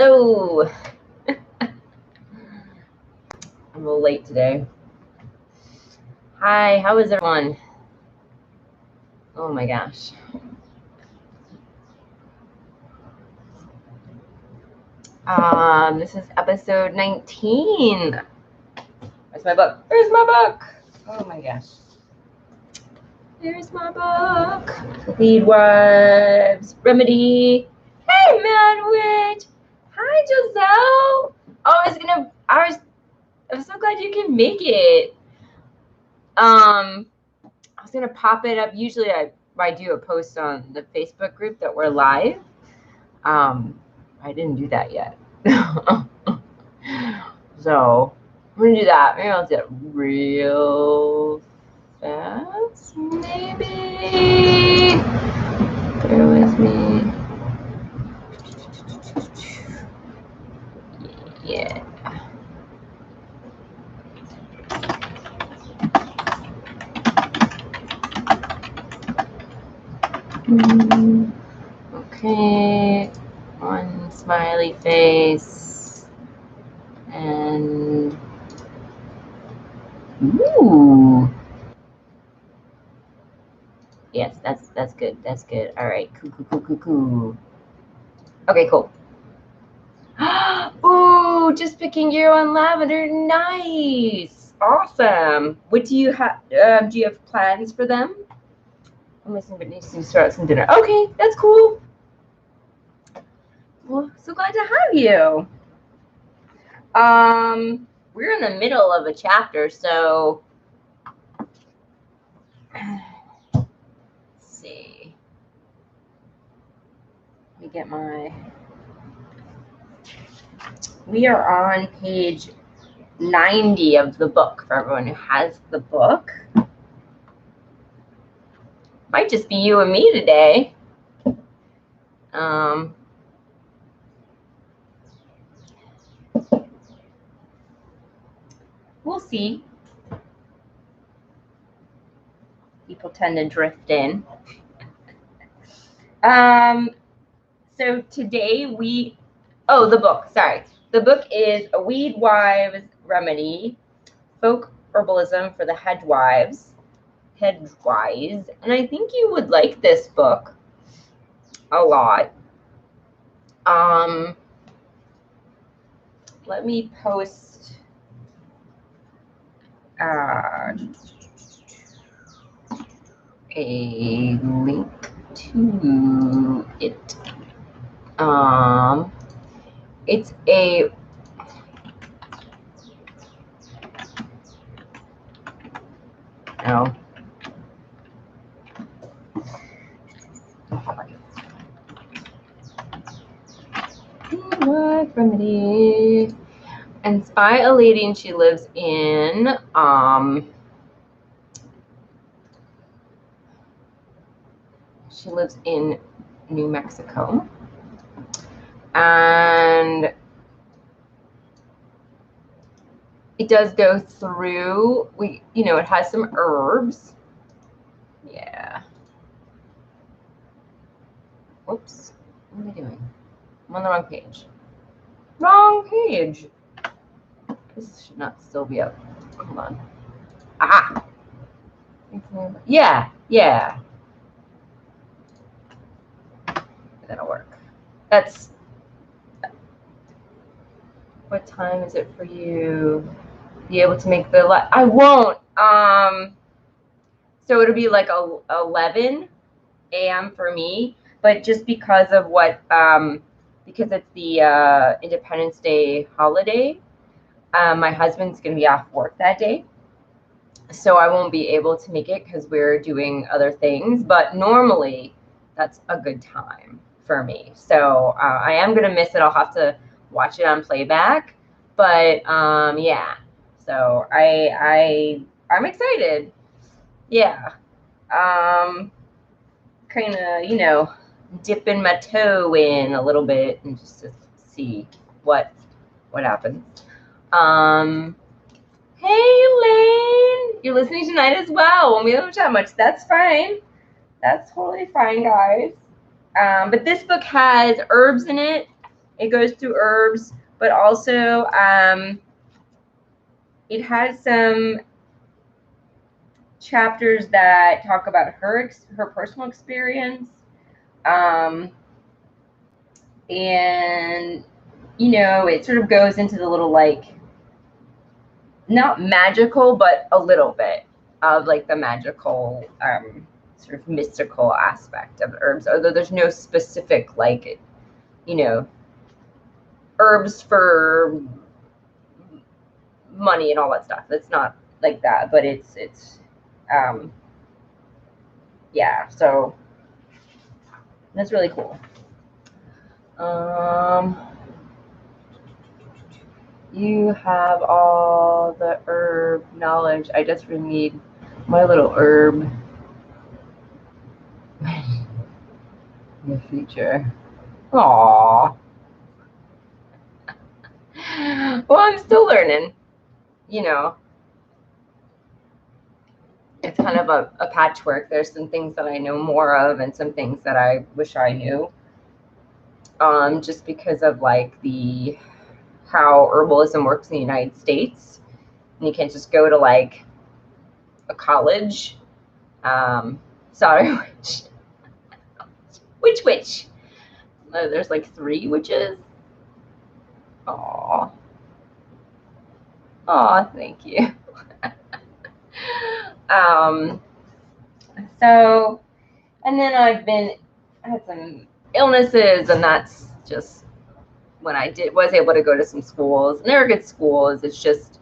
Hello. I'm a little late today. Hi, how is everyone? Oh my gosh. This is episode 19. Where's my book? Where's my book? Oh my gosh. There's my book. Weedwife's Remedy. Hey, Mad Witch. Hi, Giselle. I'm so glad you can make it. I was gonna pop it up. Usually I do a post on the Facebook group that we're live. I didn't do that yet. So I'm gonna do that. Maybe I'll do it real fast. Maybe. Bear with me. Yeah. Okay. One smiley face. And ooh. Yes, that's good. That's good. All right. Cool. Okay, cool. Ooh, just picking your own lavender. Nice. Awesome. What do you have? Do you have plans for them? I'm missing, but needs to start some dinner. Okay, that's cool. Well, so glad to have you. We're in the middle of a chapter, so let's see. Let me get my. We are on page 90 of the book for everyone who has the book. Might just be you and me today. We'll see. People tend to drift in. So today the book, sorry. The book is A Weedwife's Remedy, Folk Herbalism for the Hedgewise. And I think you would like this book a lot. Let me post a link to it. It's a Remedy, and it's by a lady, and she lives in New Mexico, and it does go through. It has some herbs. Yeah. Whoops. What am I doing? I'm on the wrong page. Wrong page. This should not still be up. Hold on. Ah. Yeah. That'll work. What time is it for you? Be able to make the I won't. So it'll be like 11 a.m. for me, but just because of because it's the Independence Day holiday, my husband's gonna be off work that day, so I won't be able to make it because we're doing other things. But normally, that's a good time for me. So I am gonna miss it. I'll have to watch it on playback, but yeah. So I'm excited. Yeah. Kind of dipping my toe in a little bit and just to see what happens. Hey Lane, you're listening tonight as well. We don't chat much. That's fine. That's totally fine, guys. But this book has herbs in it. It goes through herbs, but also it has some chapters that talk about her personal experience, and it sort of goes into the little, like, not magical, but a little bit of like the magical, sort of mystical aspect of herbs, although there's no specific, like, herbs for money and all that stuff. It's not like that, but it's yeah, so that's really cool. You have all the herb knowledge. I just really need my little herb in the future. Aww. Well, I'm still learning, It's kind of a patchwork. There's some things that I know more of and some things that I wish I knew. Just because of like how herbalism works in the United States. And you can't just go to like a college. Sorry, which? There's like 3 witches. Aw, thank you. So, and then I had some illnesses, and that's just when I was able to go to some schools, and they're good schools. It's just,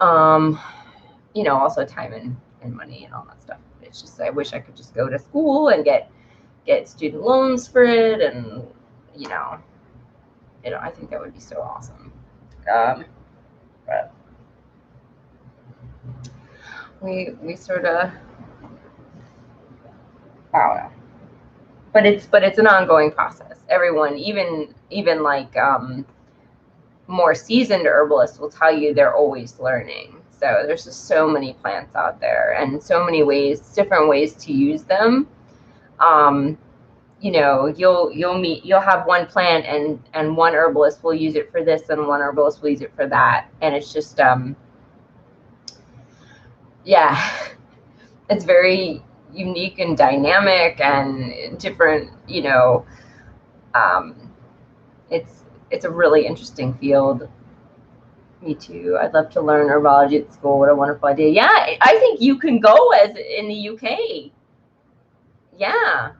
also time and money and all that stuff. It's just, I wish I could just go to school and get student loans for it, and I think that would be so awesome. But we sort of, I don't know. But it's an ongoing process. Everyone, even like more seasoned herbalists, will tell you they're always learning. So there's just so many plants out there, and so many different ways to use them. You'll have one plant, and one herbalist will use it for this, and one herbalist will use it for that, and it's just yeah, it's very unique and dynamic and different. It's a really interesting field. Me too. I'd love to learn herbology at school. What a wonderful idea. Yeah, I think you can go as in the UK. Yeah.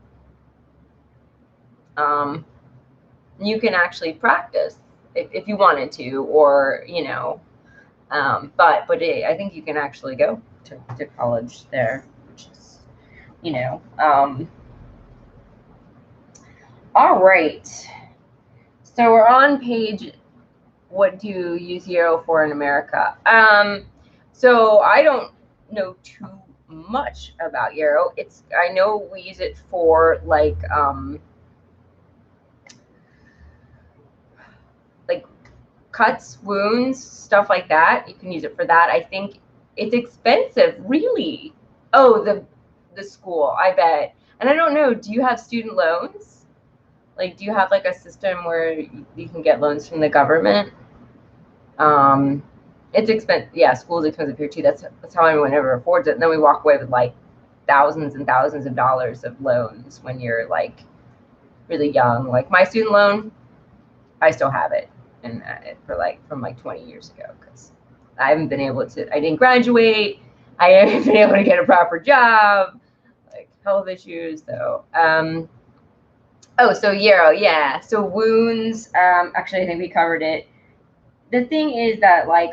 You can actually practice if you wanted to, or but I think you can actually go to college there, which is all right. So we're on page, what do you use yarrow for in America? So I don't know too much about yarrow. I know we use it for like cuts, wounds, stuff like that. You can use it for that. I think it's expensive, really. Oh, the school, I bet. And I don't know, do you have student loans? Like, do you have like a system where you can get loans from the government? It's expensive. Yeah, school's expensive here too. That's how anyone ever affords it. And then we walk away with like thousands and thousands of dollars of loans when you're like really young. Like my student loan, I still have it, and from like 20 years ago, because I haven't been able to. I didn't graduate. I haven't been able to get a proper job, like health issues. So, so yarrow, yeah. So wounds. Actually, I think we covered it. The thing is that like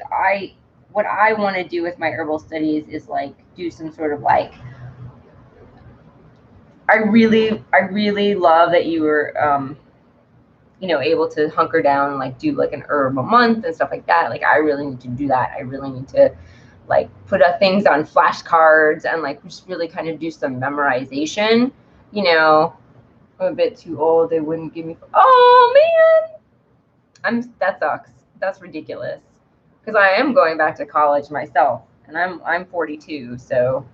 what I want to do with my herbal studies is like do some sort of like. I really love that you were able to hunker down and like do like an herb a month and stuff like that. Like I really need to do that. I really need to like put things on flashcards and like just really kind of do some memorization. I'm a bit too old. They wouldn't give me. Oh man, that sucks. That's ridiculous. Because I am going back to college myself, and I'm 42, so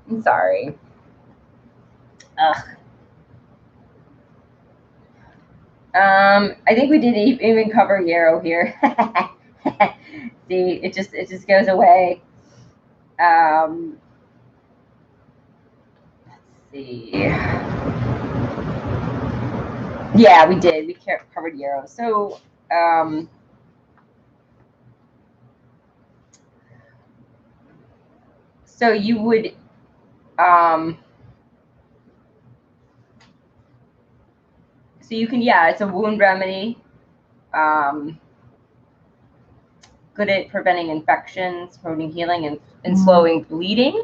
I'm sorry. Ugh. I think we did even cover yarrow here. See, it just goes away. Let's see. Yeah, we did. We covered yarrow. So, so you would, so you can, yeah, it's a wound remedy. Good at preventing infections, promoting healing, and slowing bleeding.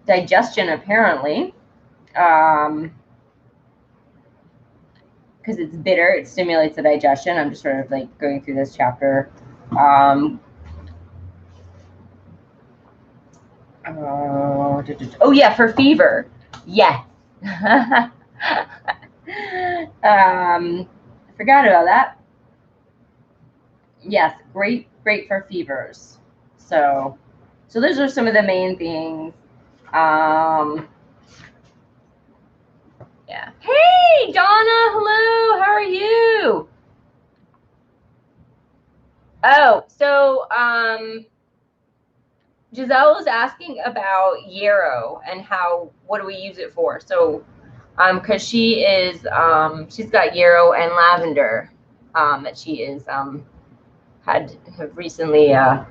Digestion, apparently. Because it's bitter, it stimulates the digestion. I'm just sort of like going through this chapter. Oh yeah, for fever. Yes. I forgot about that. Yes, great for fevers. So those are some of the main things. Yeah. Hey, Donna. Hello. How are you? Oh, so Giselle is asking about yarrow and what do we use it for? So, because she is, she's got yarrow and lavender, that she is have recently, I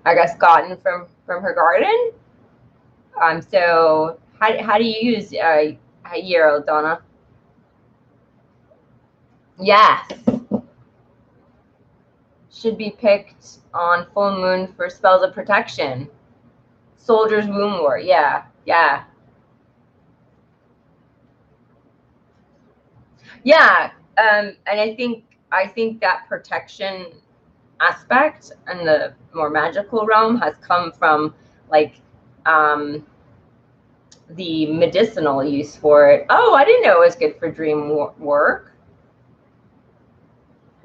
guess, gotten from her garden. So how do you use yarrow, Donna? Yes. Should be picked on full moon for spells of protection. Soldier's Wound War. Yeah, yeah. Yeah. And I think that protection aspect and the more magical realm has come from like the medicinal use for it. Oh, I didn't know it was good for dream work.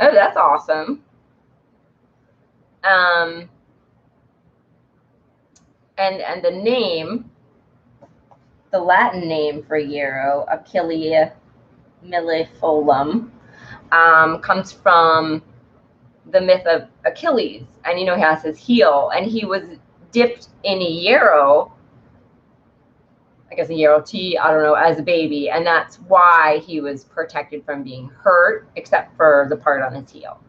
Oh, that's awesome. And the name, the Latin name for yarrow, Achillea millefolium, comes from the myth of Achilles, and he has his heel, and he was dipped in a yarrow, I guess a yarrow tea, I don't know, as a baby, and that's why he was protected from being hurt, except for the part on his heel.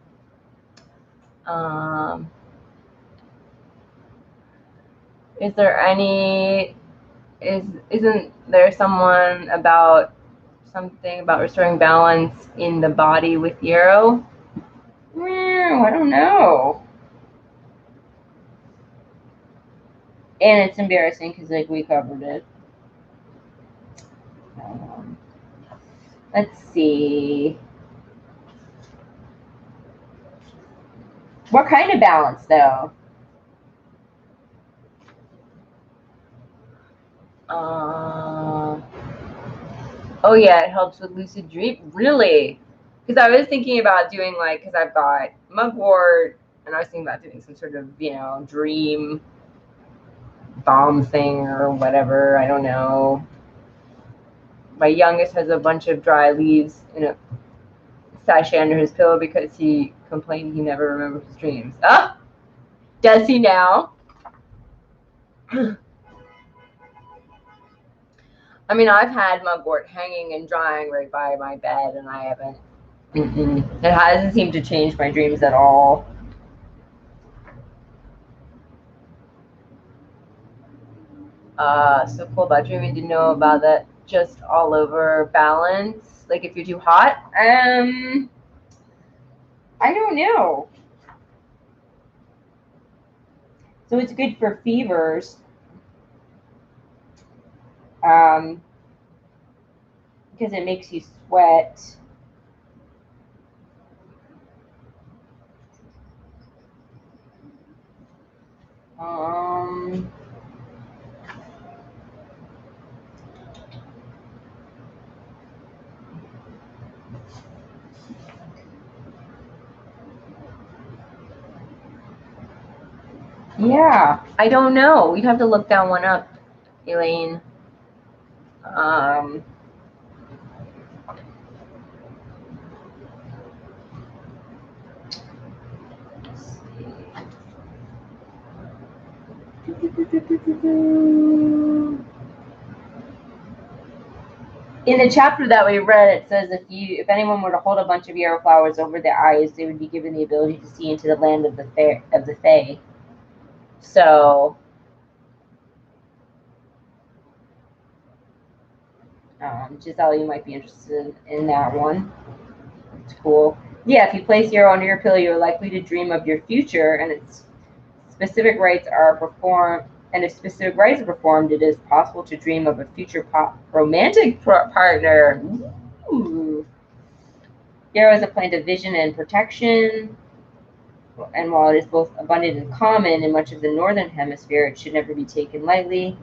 Is there any? Isn't there someone about something about restoring balance in the body with yarrow? I don't know. And it's embarrassing because like we covered it. Let's see. What kind of balance though? Oh yeah, it helps with lucid dream. Really? Because I was thinking about doing because I've got mugwort, and I was thinking about doing some sort of dream bomb thing or whatever. I don't know. My youngest has a bunch of dry leaves in a sachet under his pillow because he complained he never remembers his dreams. Ah, does he now? I mean, I've had mugwort hanging and drying right by my bed, and I haven't. It hasn't seemed to change my dreams at all. So cool about dreaming. Didn't know about that. Just all over balance. Like if you're too hot. I don't know. So it's good for fevers. Because it makes you sweat. Yeah, I don't know. We'd have to look that one up, Elaine. In the chapter that we read, it says if anyone were to hold a bunch of yarrow flowers over their eyes, they would be given the ability to see into the land of the Fae. So, Giselle, you might be interested in that one. It's cool. Yeah, if you place yarrow under your pillow, you're likely to dream of your future, and its specific rites are performed. And if specific rites are performed, it is possible to dream of a future romantic partner. Ooh. Yarrow is a plant of vision and protection, and while it is both abundant and common in much of the northern hemisphere, it should never be taken lightly.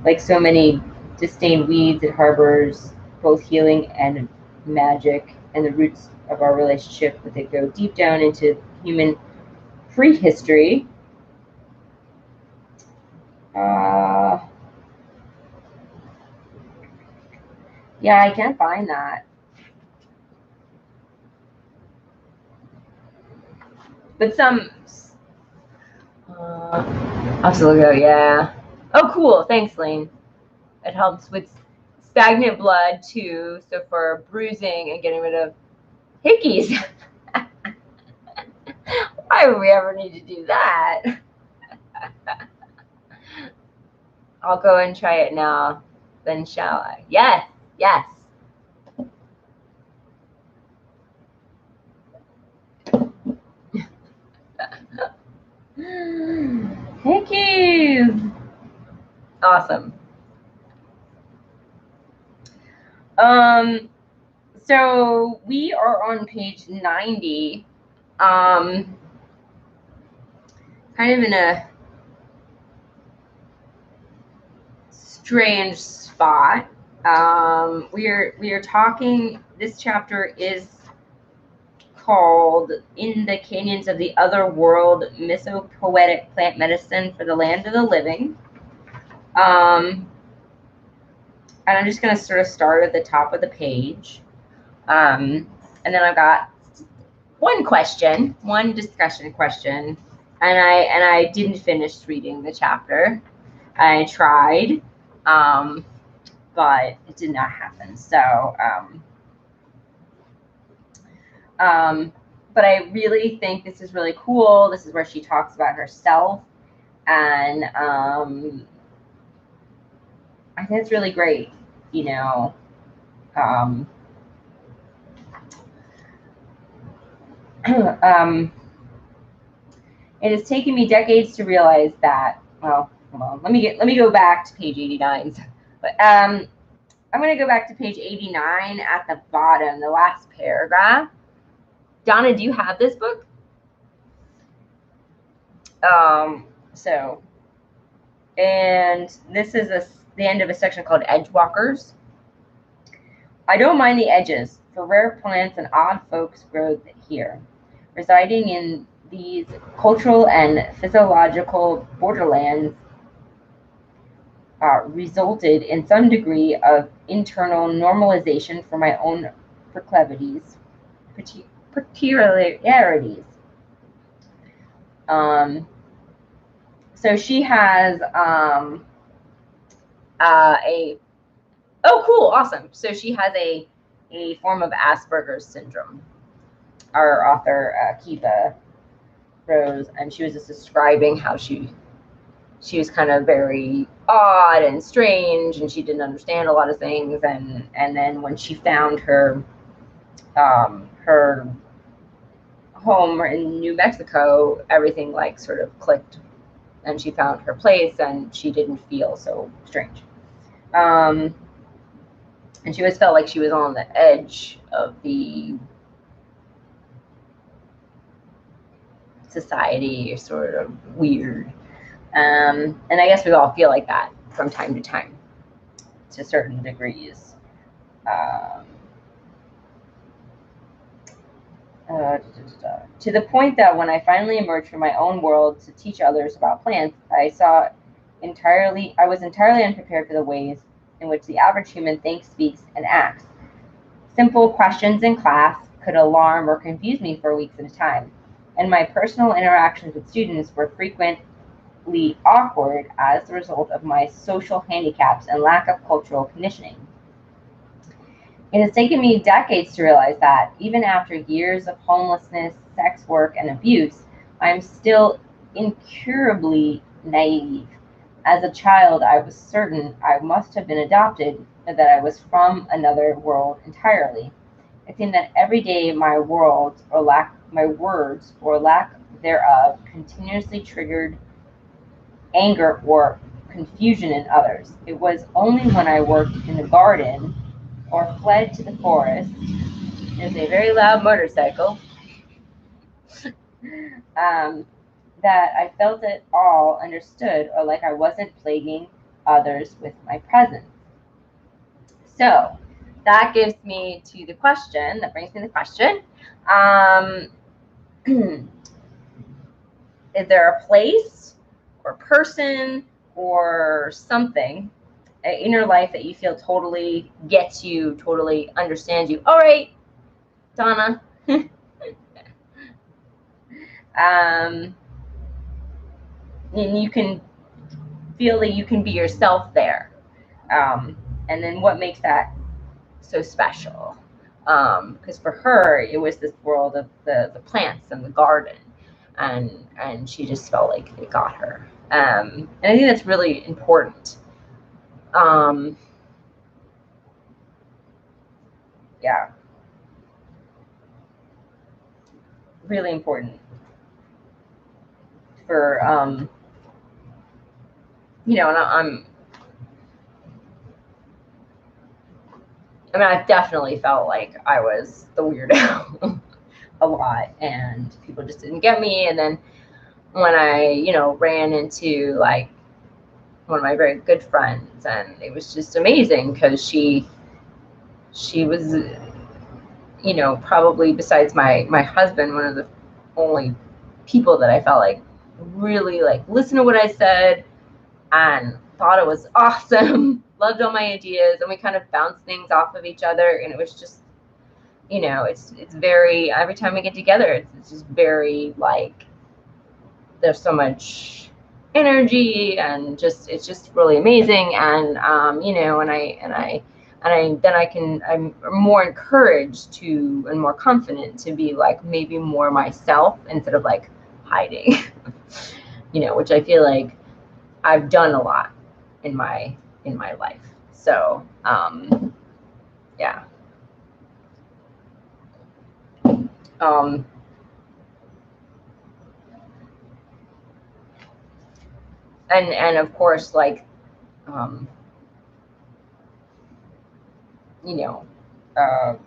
Like so many disdained weeds, it harbors both healing and magic, and the roots of our relationship with it go deep down into human prehistory. Yeah, I can't find that. But some. I'll still go, yeah. Oh, cool. Thanks, Lane. It helps with stagnant blood, too. So for bruising and getting rid of hickeys. Why would we ever need to do that? I'll go and try it now. Then shall I? Yes, yes. Hickeys. Awesome. So we are on page 90. Kind of in a strange spot. We are talking. This chapter is called "In the Canyons of the Otherworld: Mythopoetic Plant Medicine for the Land of the Living." And I'm just going to sort of start at the top of the page. And then I've got one discussion question, and I didn't finish reading the chapter. I tried, but it did not happen. So, but I really think this is really cool. This is where she talks about herself, and I think it's really great. You know, it has taken me decades to realize that. Well, hold on. Let me go back to page 89. But I'm going to go back to page 89 at the bottom, the last paragraph. Donna, do you have this book? And this is the end of a section called Edgewalkers. I don't mind the edges, for rare plants and odd folks grow here. Residing in these cultural and physiological borderlands resulted in some degree of internal normalization for my own peculiarities. So she has cool, awesome. So she has a form of Asperger's syndrome. Our author, Kiva Rose, and she was just describing how she was kind of very odd and strange, and she didn't understand a lot of things. And then when she found her her home in New Mexico, everything like sort of clicked, and she found her place, and she didn't feel so strange. And she always felt like she was on the edge of the society, sort of weird. And I guess we all feel like that from time to time, to certain degrees. To the point that when I finally emerged from my own world to teach others about plants, I was entirely unprepared for the ways in which the average human thinks, speaks, and acts. Simple questions in class could alarm or confuse me for weeks at a time, and my personal interactions with students were frequently awkward as a result of my social handicaps and lack of cultural conditioning. It has taken me decades to realize that, even after years of homelessness, sex work, and abuse, I am still incurably naive. As a child, I was certain I must have been adopted, and that I was from another world entirely. It seemed that every day my words or lack thereof continuously triggered anger or confusion in others. It was only when I worked in the garden or fled to the forest. There's a very loud motorcycle. That I felt it all understood, or like I wasn't plaguing others with my presence. So that gives me to the question, that brings me to the question. Is there a place or person or something in your life that you feel totally gets you, totally understands you? All right, Donna. And you can feel that you can be yourself there. And then what makes that so special? Because for her, it was this world of the plants and the garden, and she just felt like it got her. And I think that's really important. Yeah, really important for and I've definitely felt like I was the weirdo a lot, and people just didn't get me. And then when I, ran into like one of my very good friends, and it was just amazing because she was, probably besides my husband, one of the only people that I felt like really like listened to what I said and thought it was awesome, loved all my ideas, and we kind of bounced things off of each other. And it was just, it's very, every time we get together, it's just very like, there's so much energy, and it's just really amazing. And I'm more encouraged to, and more confident to be like maybe more myself instead of like hiding, which I feel like I've done a lot in my life. So yeah. And of course, like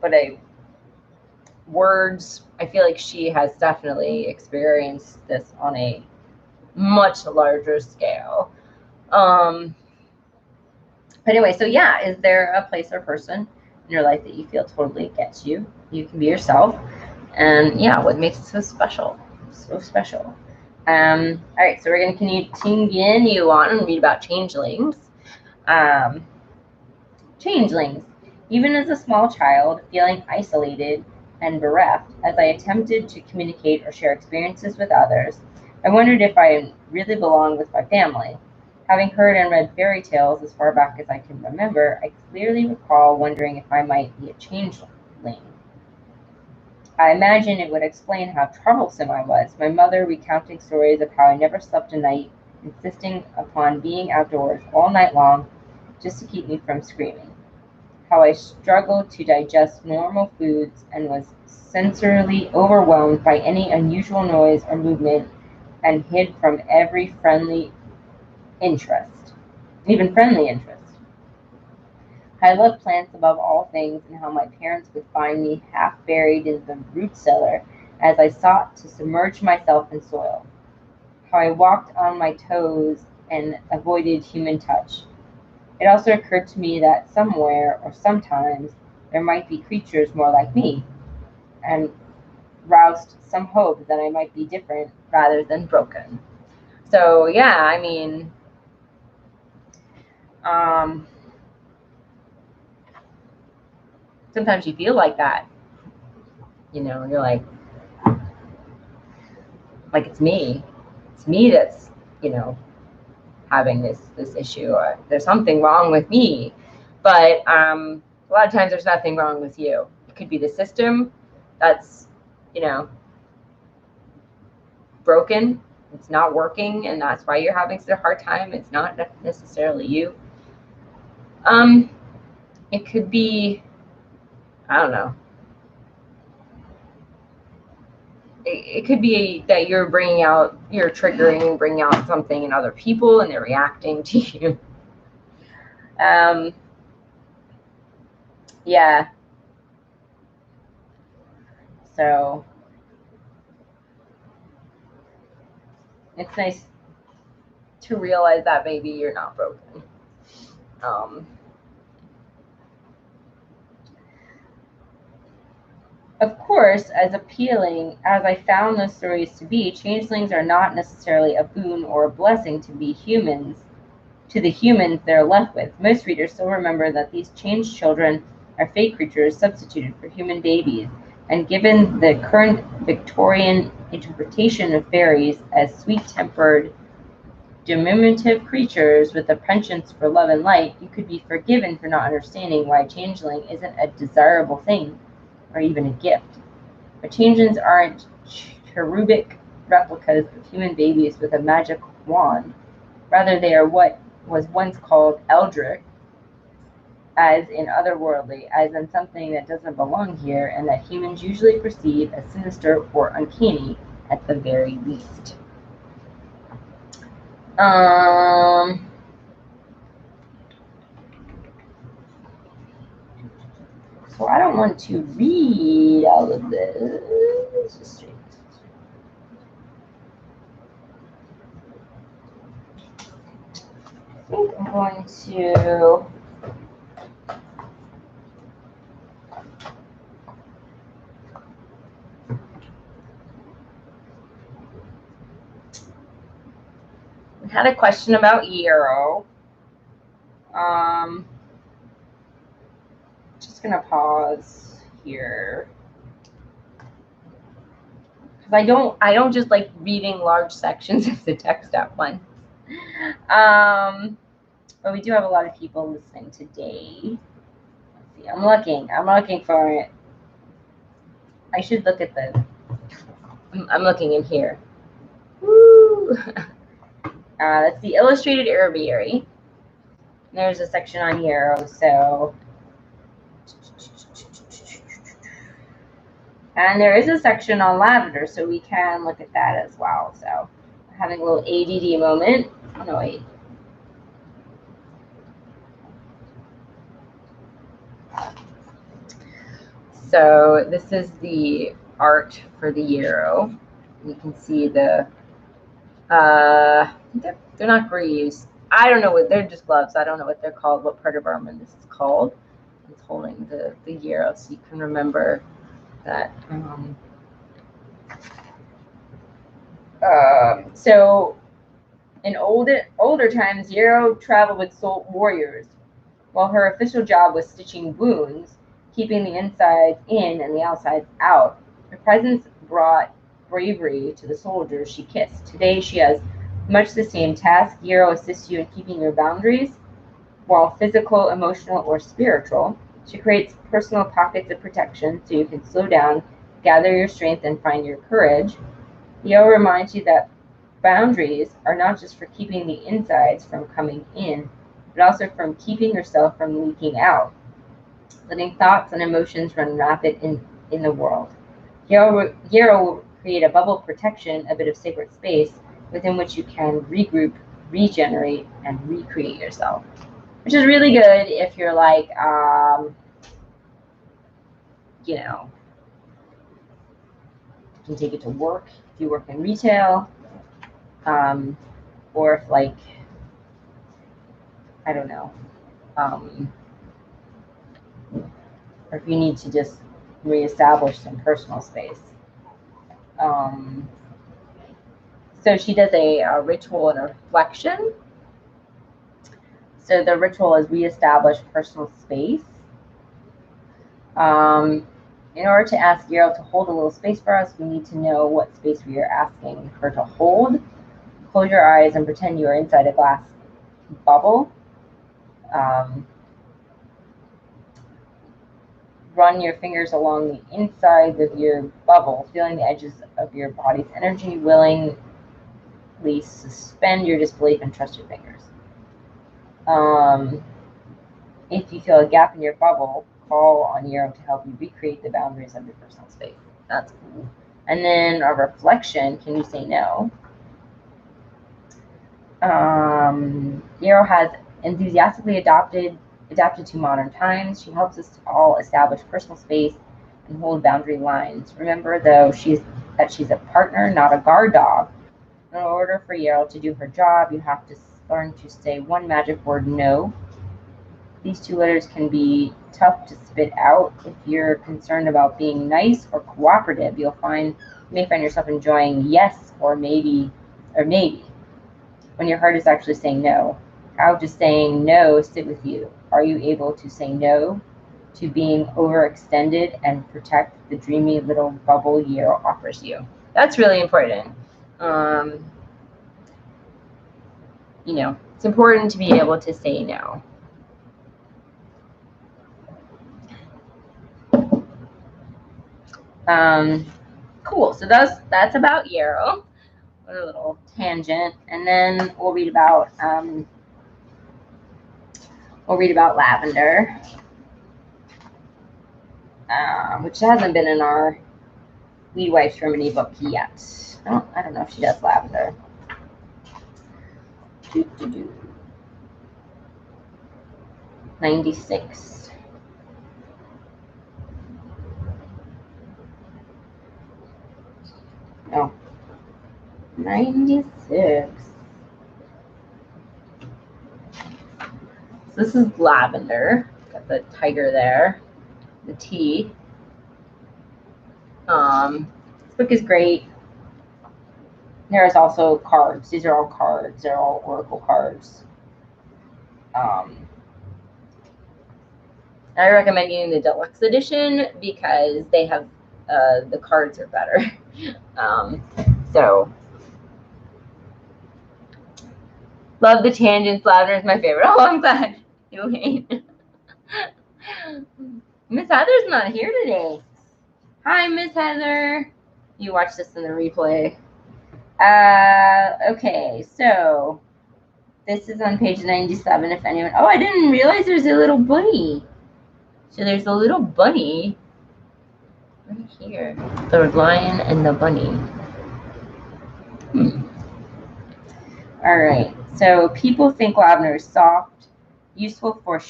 but words, I feel like she has definitely experienced this on a much larger scale. But anyway, so yeah, is there a place or person in your life that you feel totally gets you? You can be yourself, and yeah, what makes it so special? So special. All right, so we're going to continue on and read about changelings. Changelings. Even as a small child, feeling isolated and bereft, as I attempted to communicate or share experiences with others, I wondered if I really belonged with my family. Having heard and read fairy tales as far back as I can remember, I clearly recall wondering if I might be a changeling. I imagine it would explain how troublesome I was, my mother recounting stories of how I never slept a night, insisting upon being outdoors all night long just to keep me from screaming. How I struggled to digest normal foods and was sensorily overwhelmed by any unusual noise or movement, and hid from every friendly interest, even friendly interest. I loved plants above all things, and how my parents would find me half buried in the root cellar as I sought to submerge myself in soil. How I walked on my toes and avoided human touch. It also occurred to me that somewhere or sometimes there might be creatures more like me, and roused some hope that I might be different rather than broken. So yeah, I mean, sometimes you feel like that. You know, you're like it's me. It's me that's, you know, having this issue, or there's something wrong with me. But a lot of times there's nothing wrong with you. It could be the system that's, you know, broken. It's not working, and that's why you're having such a hard time. It's not necessarily you. It could be, I don't know. It could be that you're triggering out something in other people, and they're reacting to you. Yeah. So it's nice to realize that maybe you're not broken. Of course, as appealing as I found those stories to be, changelings are not necessarily a boon or a blessing to the humans they're left with. Most readers still remember that these changed children are fake creatures substituted for human babies, and given the current Victorian interpretation of fairies as sweet-tempered, diminutive creatures with a penchant for love and light, you could be forgiven for not understanding why a changeling isn't a desirable thing or even a gift. But changelings aren't cherubic replicas of human babies with a magic wand. Rather, they are what was once called eldritch, as in otherworldly, as in something that doesn't belong here, and that humans usually perceive as sinister or uncanny at the very least. So I don't want to read all of this. I think I'm going to we had a question about yarrow. Just gonna pause here because I don't just like reading large sections of the text at once. But we do have a lot of people listening today. Let's see, I'm looking for it. I should look at the. I'm looking in here. Woo! That's the illustrated herbiary. There's a section on yarrow, so. And there is a section on lavender, so we can look at that as well. So, having a little ADD moment. No, wait. So this is the art for the yarrow. You can see the, they're not greaves. I don't know what, they're just gloves. I don't know what they're called, what part of armor this is called. It's holding the yarrow, so you can remember that. So in older times, yarrow traveled with soul warriors, while her official job was stitching wounds, keeping the inside in and the outside out. Her presence brought bravery to the soldiers she kissed. Today, she has much the same task. Yarrow assists you in keeping your boundaries, while physical, emotional, or spiritual. She creates personal pockets of protection so you can slow down, gather your strength, and find your courage. Yarrow reminds you that boundaries are not just for keeping the insides from coming in, but also from keeping yourself from leaking out, letting thoughts and emotions run rapid in the world. Yarrow will create a bubble of protection, a bit of sacred space within which you can regroup, regenerate, and recreate yourself, which is really good if you're like, you know, you can take it to work if you work in retail, or if, like, I don't know, or if you need to just reestablish some personal space. So she does a ritual and a reflection. So the ritual is reestablish personal space. In order to ask Yarrow to hold a little space for us, we need to know what space we are asking her to hold. Close your eyes and pretend you are inside a glass bubble. Run your fingers along the insides of your bubble, feeling the edges of your body's energy. Willingly suspend your disbelief and trust your fingers. If you feel a gap in your bubble, call on Yarrow to help you recreate the boundaries of your personal space. That's cool. And then a reflection, can you say no? Yarrow has enthusiastically adapted to modern times. She helps us all establish personal space and hold boundary lines. Remember, though, that she's a partner, not a guard dog. In order for Yarrow to do her job, you have to learn to say one magic word, no. These 2 letters can be tough to spit out. If you're concerned about being nice or cooperative, you may find yourself enjoying yes or maybe. When your heart is actually saying no. How does saying no sit with you? Are you able to say no to being overextended and protect the dreamy little bubble Yarrow offers you? That's really important. It's important to be able to say no. Cool. So that's about Yarrow. What a little tangent. And then we'll read about lavender, which hasn't been in our Weedwife remedy book yet. I don't know if she does lavender. 96. No. 96. So this is lavender. Got the tiger there. The T. This book is great. There's also cards. These are all cards. They're all oracle cards. I recommend getting the deluxe edition because they have the cards are better. So love the tangents. Lavender is my favorite. Oh, I'm glad you hate. Miss Heather's not here today. Hi, Miss Heather. You watch this in the replay. Okay, so this is on page 97. If anyone, I didn't realize there's a little bunny. So there's a little bunny right here. The lion and the bunny. All right. So people think lavender is soft, useful for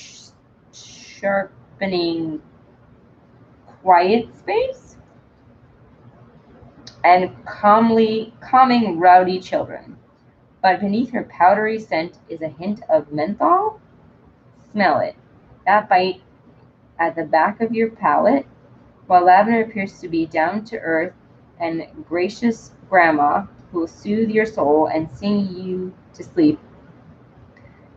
sharpening quiet space, and calming rowdy children. But beneath her powdery scent is a hint of menthol. Smell it. That bite at the back of your palate. While lavender appears to be down-to-earth and gracious grandma who will soothe your soul and sing you to sleep,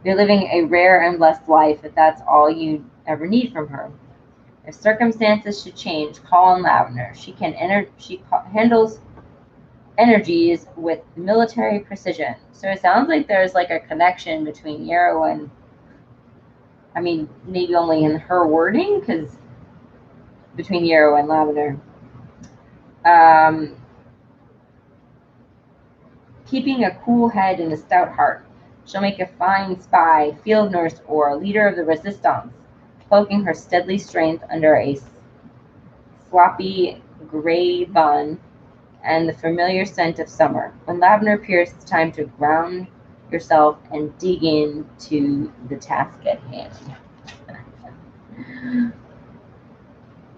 you're living a rare and blessed life if that's all you ever need from her. If circumstances should change, call on lavender. She handles energies with military precision. So it sounds like there's like a connection between Yarrow and, maybe only in her wording, because between Yarrow and lavender. Keeping a cool head and a stout heart. She'll make a fine spy, field nurse, or leader of the resistance, cloaking her steadily strength under a sloppy gray bun and the familiar scent of summer. When lavender appears, it's time to ground yourself and dig into the task at hand.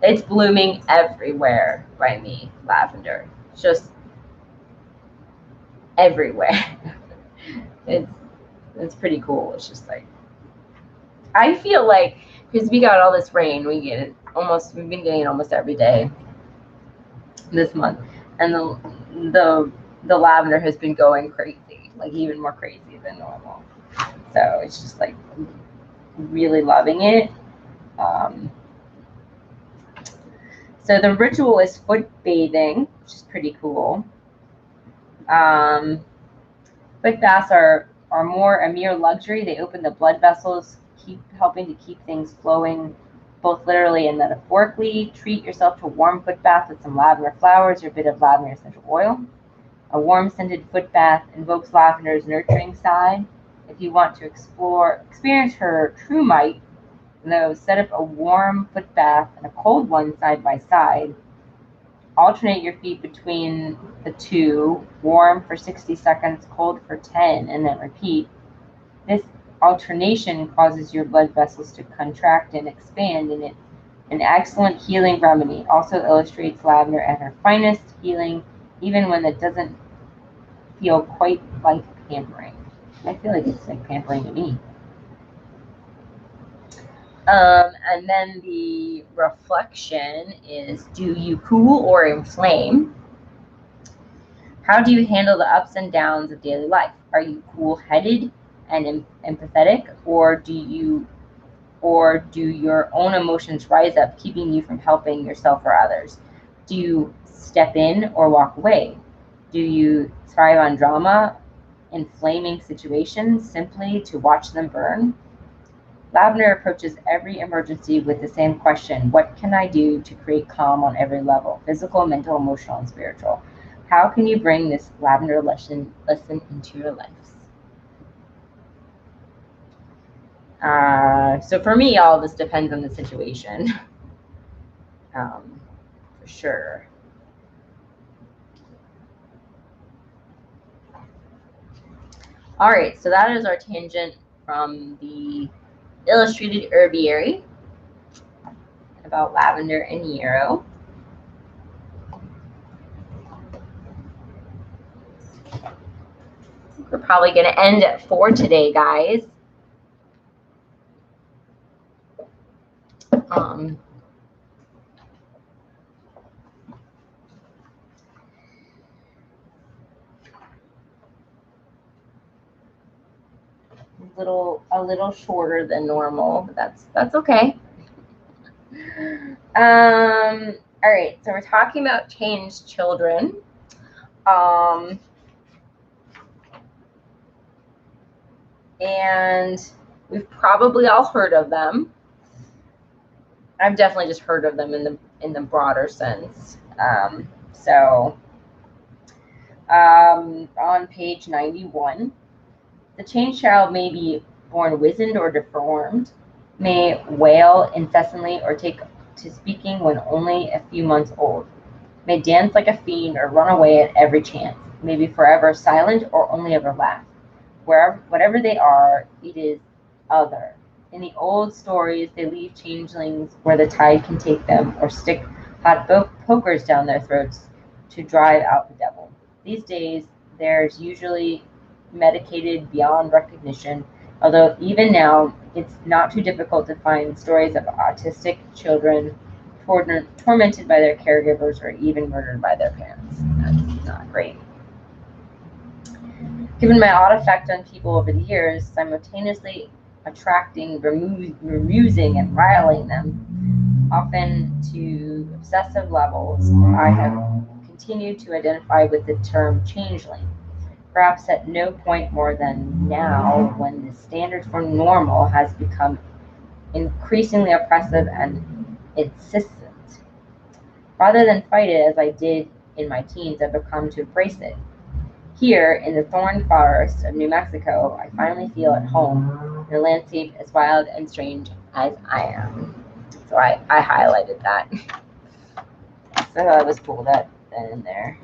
It's blooming everywhere by me, lavender. Just everywhere. It's pretty cool. It's just like, I feel like, because we got all this rain, we've been getting it almost every day this month. and the lavender has been going crazy, like even more crazy than normal. So it's just like really loving it. So the ritual is foot bathing, which is pretty cool. Foot baths are more a mere luxury. They open the blood vessels, helping to keep things flowing, both literally and metaphorically. Treat yourself to a warm foot bath with some lavender flowers or a bit of lavender essential oil. A warm scented foot bath invokes lavender's nurturing side. If you want to experience her true might, though, set up a warm foot bath and a cold one side by side. Alternate your feet between the two, warm for 60 seconds, cold for 10, and then repeat. This alternation causes your blood vessels to contract and expand, and it's an excellent healing remedy. Also illustrates lavender at her finest, healing even when it doesn't feel quite like pampering. I feel like it's like pampering to me. And then the reflection is, do you cool or inflame? How do you handle the ups and downs of daily life? Are you cool-headed and empathetic, or do your own emotions rise up, keeping you from helping yourself or others? Do you step in or walk away? Do you thrive on drama and flaming situations simply to watch them burn? Lavender approaches every emergency with the same question: what can I do to create calm on every level, physical, mental, emotional, and spiritual? How can you bring this lavender lesson into your lives? So for me, all this depends on the situation, for sure. All right, so that is our tangent from the Illustrated Herbiary about lavender and yarrow. We're probably going to end at 4 today, guys. A little shorter than normal, but that's okay. All right, so we're talking about changed children. And we've probably all heard of them. I've definitely just heard of them in the broader sense. On page 91, the changed child may be born wizened or deformed, may wail incessantly or take to speaking when only a few months old, may dance like a fiend or run away at every chance, may be forever silent or only ever laugh. Whatever they are, it is other. In the old stories, they leave changelings where the tide can take them, or stick hot pokers down their throats to drive out the devil. These days, there's usually medicated beyond recognition, although even now, it's not too difficult to find stories of autistic children tormented by their caregivers or even murdered by their parents. That's not great. Given my odd effect on people over the years, simultaneously attracting, bemusing, and riling them, often to obsessive levels, I have continued to identify with the term changeling, perhaps at no point more than now, when the standard for normal has become increasingly oppressive and insistent. Rather than fight it as I did in my teens, I've become to embrace it. Here, in the thorn forest of New Mexico, I finally feel at home in a landscape as wild and strange as I am. So I highlighted that. So I thought it was cool that in there.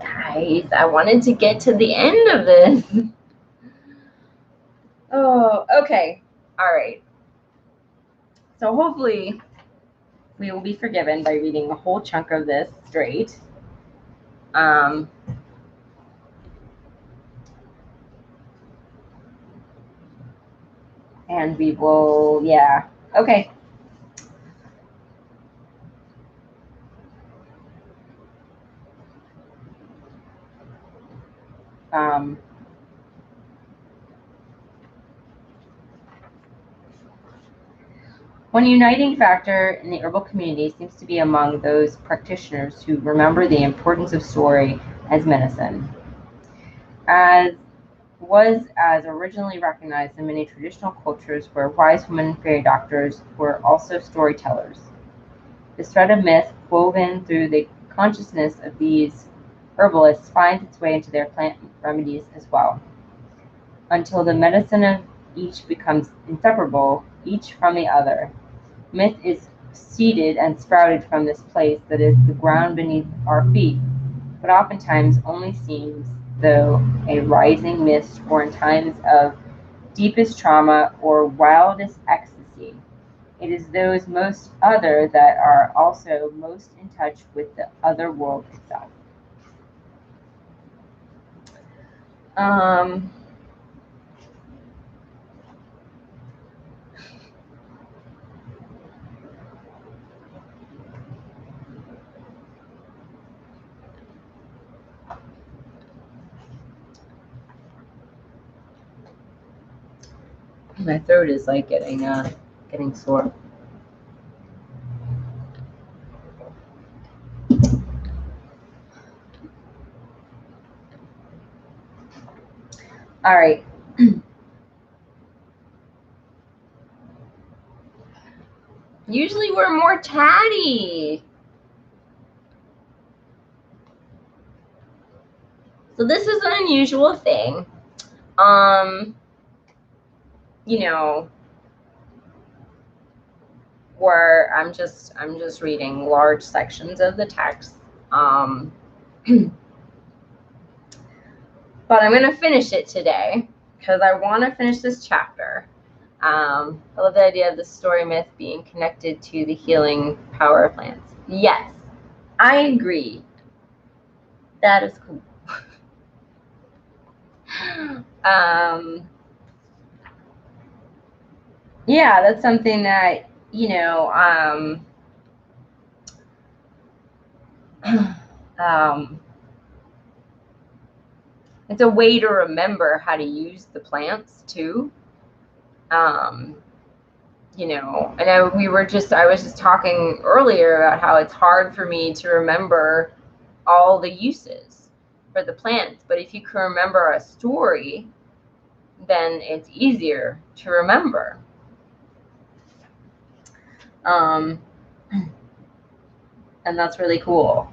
Guys, I wanted to get to the end of this. Okay. All right. So hopefully we will be forgiven by reading a whole chunk of this straight. And we will, yeah. Okay. One uniting factor in the herbal community seems to be among those practitioners who remember the importance of story as medicine. As originally recognized in many traditional cultures where wise women and fairy doctors were also storytellers. The thread of myth woven through the consciousness of these herbalists finds its way into their plant remedies as well, until the medicine of each becomes inseparable, each from the other. Myth is seeded and sprouted from this place that is the ground beneath our feet, but oftentimes only seems though a rising mist or in times of deepest trauma or wildest ecstasy. It is those most other that are also most in touch with the other world itself. My throat is like getting sore. All right. Usually we're more chatty. So this is an unusual thing. You know, where I'm just reading large sections of the text. But I'm going to finish it today because I want to finish this chapter. I love the idea of the story myth being connected to the healing power of plants. Yes, I agree. That is cool. Yeah, that's something that, you know, it's a way to remember how to use the plants too. You know, and I was just talking earlier about how it's hard for me to remember all the uses for the plants. But if you can remember a story, then it's easier to remember. And that's really cool.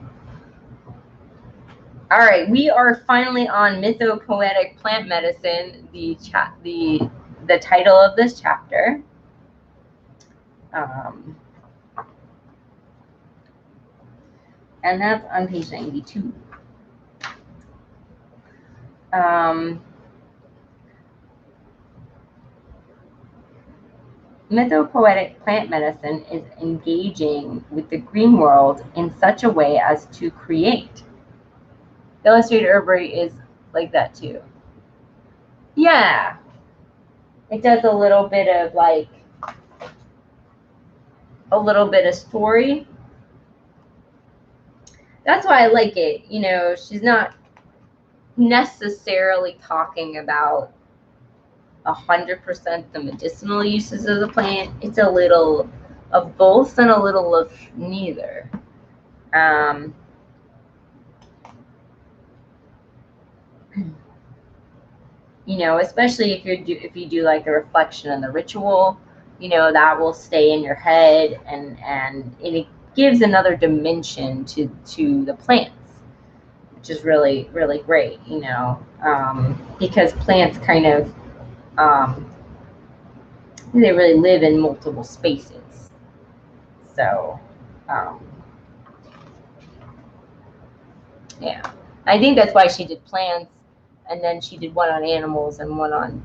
All right, we are finally on Mythopoetic Plant Medicine, the title of this chapter. And that's on page 92. Mythopoetic plant medicine is engaging with the green world in such a way as to create. Illustrated Herbal is like that too. Yeah. It does a little bit of story. That's why I like it. You know, she's not necessarily talking about 100% the medicinal uses of the plant. It's a little of both and a little of neither. You know, especially if you do like the reflection and the ritual, you know, that will stay in your head, and it gives another dimension to the plants, which is really, really great, you know, because plants kind of they really live in multiple spaces. So yeah, I think that's why she did plants, and then she did one on animals and one on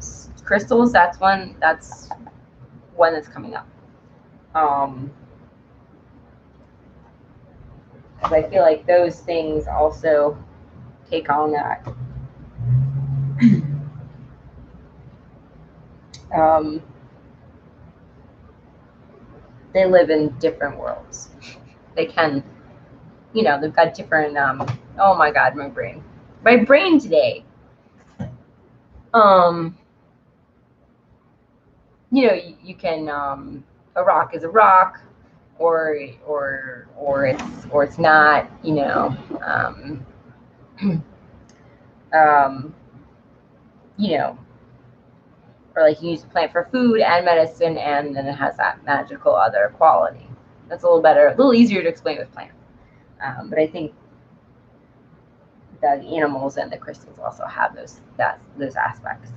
crystals, that's one that's coming up. Because I feel like those things also take on that. They live in different worlds. They can, you know, they've got different, oh my God, my brain today. You know, you can, a rock is a rock, or it's not, you know, you know, or like you use a plant for food and medicine, and then it has that magical other quality. That's a little better, a little easier to explain with plants. But I think the animals and the crystals also have those aspects.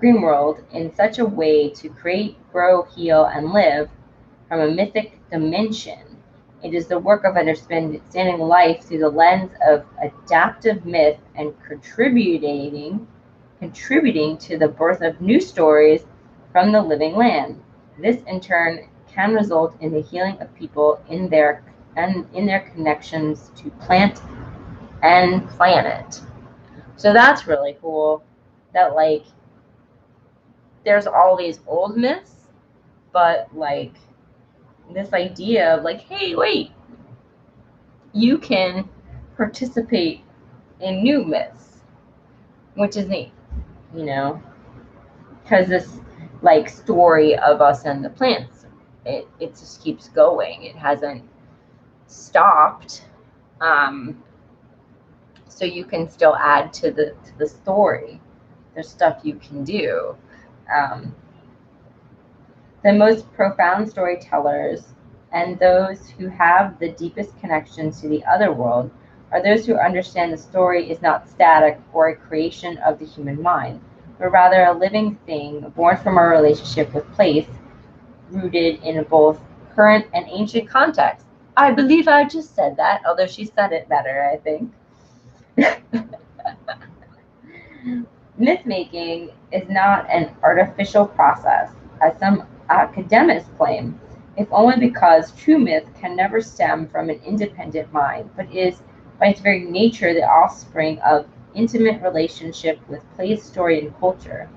Green world, in such a way to create, grow, heal, and live from a mythic dimension. It is the work of understanding life through the lens of adaptive myth and contributing to the birth of new stories from the living land. This, in turn, can result in the healing of people in their connections to plant and planet. So that's really cool. That, like, there's all these old myths, but like this idea of like, hey, wait, you can participate in new myths, which is neat, you know, because this like story of us and the plants, it just keeps going. It hasn't stopped. So you can still add to the story. There's stuff you can do. The most profound storytellers and those who have the deepest connections to the other world are those who understand the story is not static or a creation of the human mind, but rather a living thing born from our relationship with place, rooted in both current and ancient context. I believe I just said that, although she said it better, I think. Myth-making is not an artificial process, as some academics claim, if only because true myth can never stem from an independent mind, but is, by its very nature, the offspring of intimate relationship with place, story, and culture.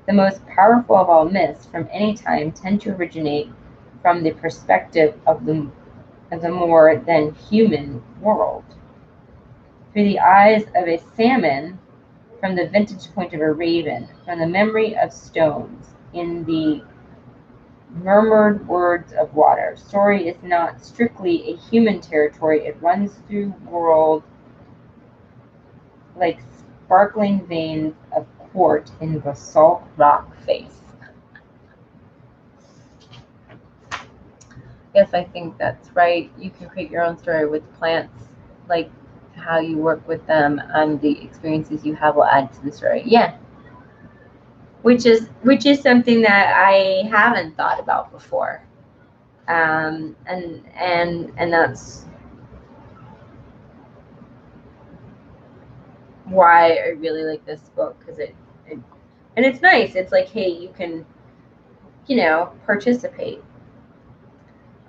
The most powerful of all myths from any time tend to originate from the perspective of the more than human world. Through the eyes of a salmon, from the vantage point of a raven, from the memory of stones, in the murmured words of water. Story is not strictly a human territory. It runs through world like sparkling veins of quartz in basalt rock face. Yes, I think that's right. You can create your own story with plants, like how you work with them and the experiences you have will add to the story. Yeah. Which is something that I haven't thought about before. And that's why I really like this book, because it and it's nice. It's like, hey, you can, you know, participate.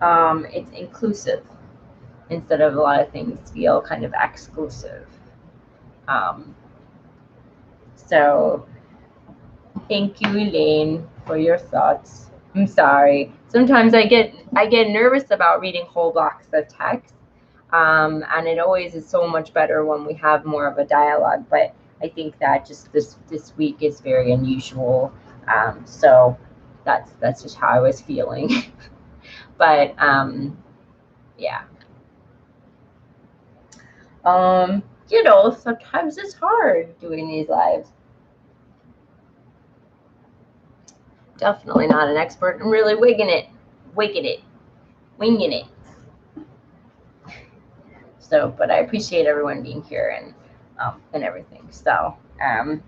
It's inclusive instead of a lot of things feel kind of exclusive. So thank you, Elaine, for your thoughts. I'm sorry. Sometimes I get nervous about reading whole blocks of text, and it always is so much better when we have more of a dialogue. But I think that just this week is very unusual. So that's just how I was feeling. But yeah. You know, sometimes it's hard doing these lives. Definitely not an expert. I'm really winging it. So, but I appreciate everyone being here and everything. So, and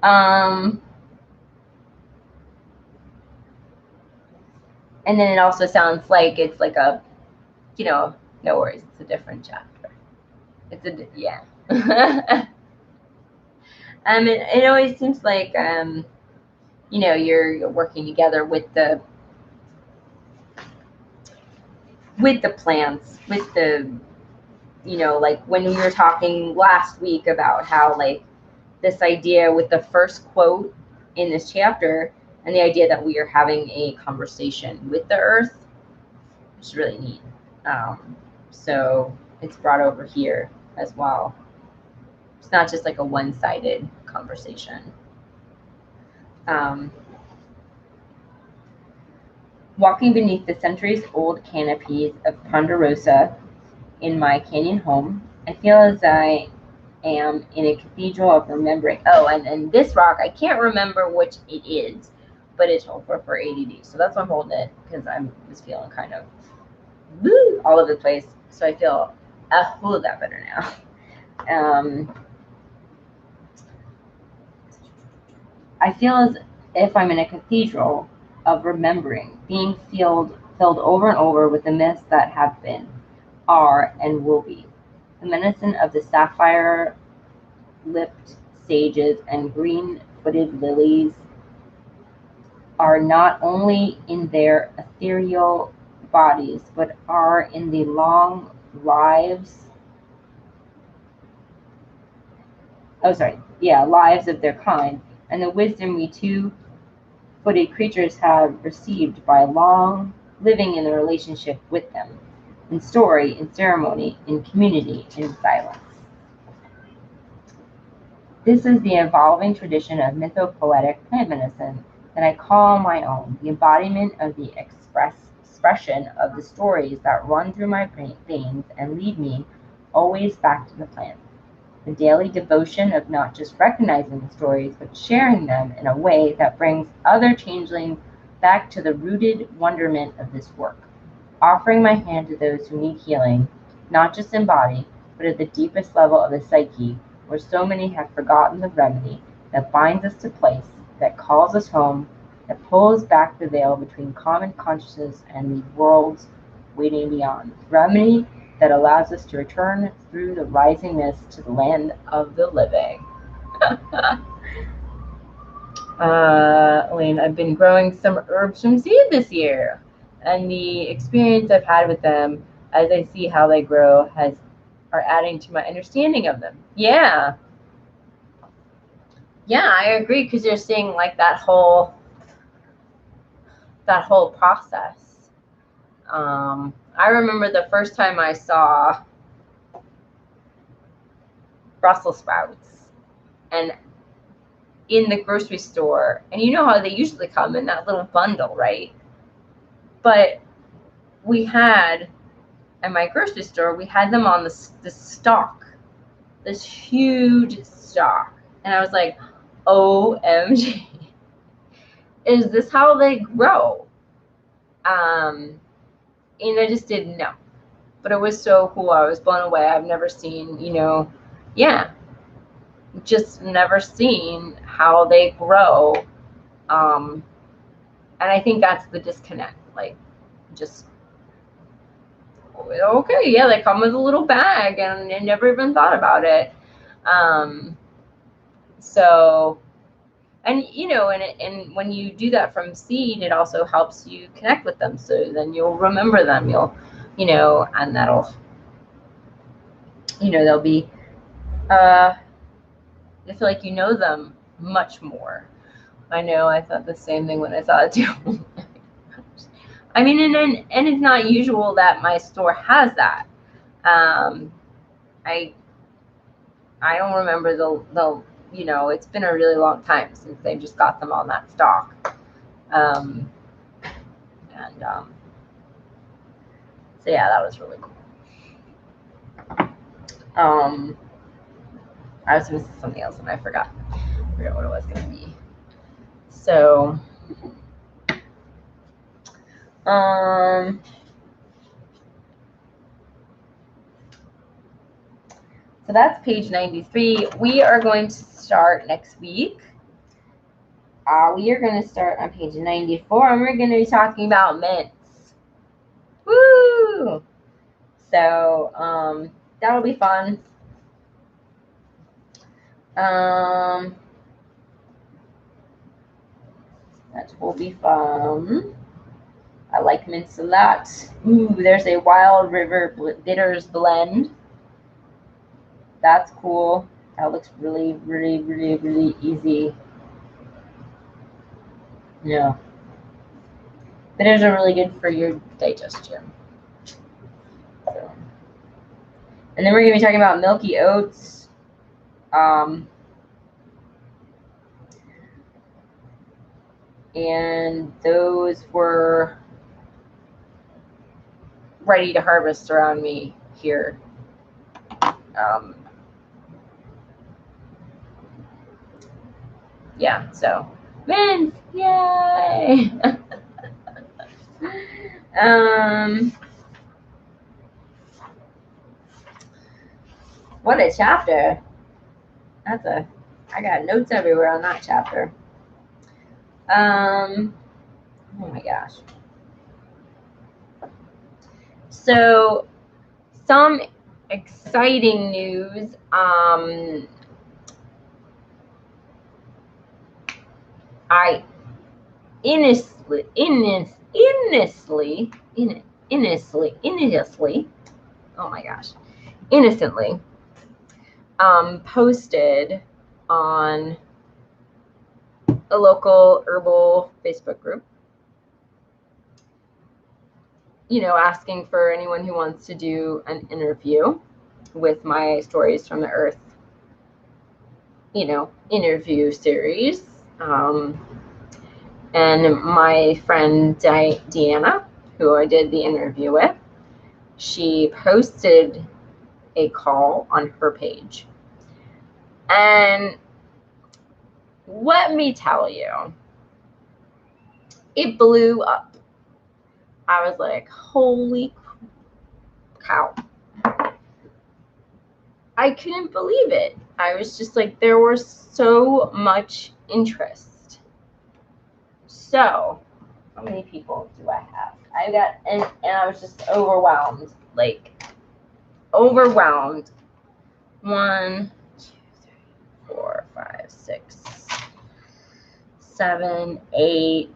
then it also sounds like it's like a, you know, no worries, it's a different chapter. It's a, yeah. It always seems like, you know, you're working together with the plants, with the, you know, like when we were talking last week about how, like, this idea with the first quote in this chapter, and the idea that we are having a conversation with the earth, which is really neat. So it's brought over here as well. It's not just like a one-sided conversation. Walking beneath the centuries-old canopies of ponderosa in my canyon home, I feel as I am in a cathedral of remembering. Oh, and this rock, I can't remember which it is, but it's for ADD. So that's why I'm holding it, because I was feeling kind of woo, all over the place. So I feel a whole lot better now. I feel as if I'm in a cathedral of remembering, being filled over and over with the myths that have been, are, and will be. The medicine of the sapphire lipped sages and green-footed lilies are not only in their ethereal bodies, but are in the long lives lives of their kind, and the wisdom we two-footed creatures have received by long living in a relationship with them, in story, in ceremony, in community, in silence. This is the evolving tradition of mythopoetic plant medicine that I call my own, the embodiment of the expression of the stories that run through my veins and lead me always back to the plant. The daily devotion of not just recognizing the stories, but sharing them in a way that brings other changelings back to the rooted wonderment of this work. Offering my hand to those who need healing, not just in body, but at the deepest level of the psyche, where so many have forgotten the remedy that binds us to place, that calls us home, that pulls back the veil between common consciousness and the worlds waiting beyond. Remedy that allows us to return through the rising mist to the land of the living. Elaine, I've been growing some herbs from seed this year, and the experience I've had with them as I see how they grow are adding to my understanding of them. Yeah, I agree, because you're seeing like that whole process. I remember the first time I saw Brussels sprouts, and in the grocery store, and you know how they usually come in that little bundle, right? But we had, at my grocery store, we had them on the stalk, this huge stalk, and I was like, OMG, is this how they grow? And I just didn't know, but it was so cool. I was blown away. I've never seen, just never seen how they grow. And I think that's the disconnect. Like, just, okay, yeah, they come with a little bag, and I never even thought about it. So, and and when you do that from seed, it also helps you connect with them. So then you'll remember them. And that'll, they'll be, I feel like you know them much more. I know, I thought the same thing when I saw it too. I mean, and it's not usual that my store has that. I don't remember the it's been a really long time since they just got them on that stock. So yeah, that was really cool. I was missing something else and I forgot what it was going to be. So, so that's page 93. We are going to start next week. We are going to start on page 94, and we're going to be talking about mints. Woo! So, that'll be fun. That will be fun. I like mints a lot. Ooh, there's a Wild River Bitters blend. That's cool. That looks really, really, really, really easy. Yeah. Bitters are really good for your digestion. So. And then we're going to be talking about milky oats. And those were ready to harvest around me here. Yeah, so mints, yay! What a chapter. I got notes everywhere on that chapter. Oh my gosh. So some exciting news. I innocently, oh my gosh, innocently posted on a local herbal Facebook group, you know, asking for anyone who wants to do an interview with my Stories from the Earth, you know, interview series. And my friend Deanna, who I did the interview with, she posted a call on her page. And let me tell you, it blew up. I was like, holy cow. I couldn't believe it. I was just like, there was so much interest. So, how many people do I have? I got, and I was just overwhelmed. Like, overwhelmed. 1, 2, 3, 4, 5, 6, 7, 8,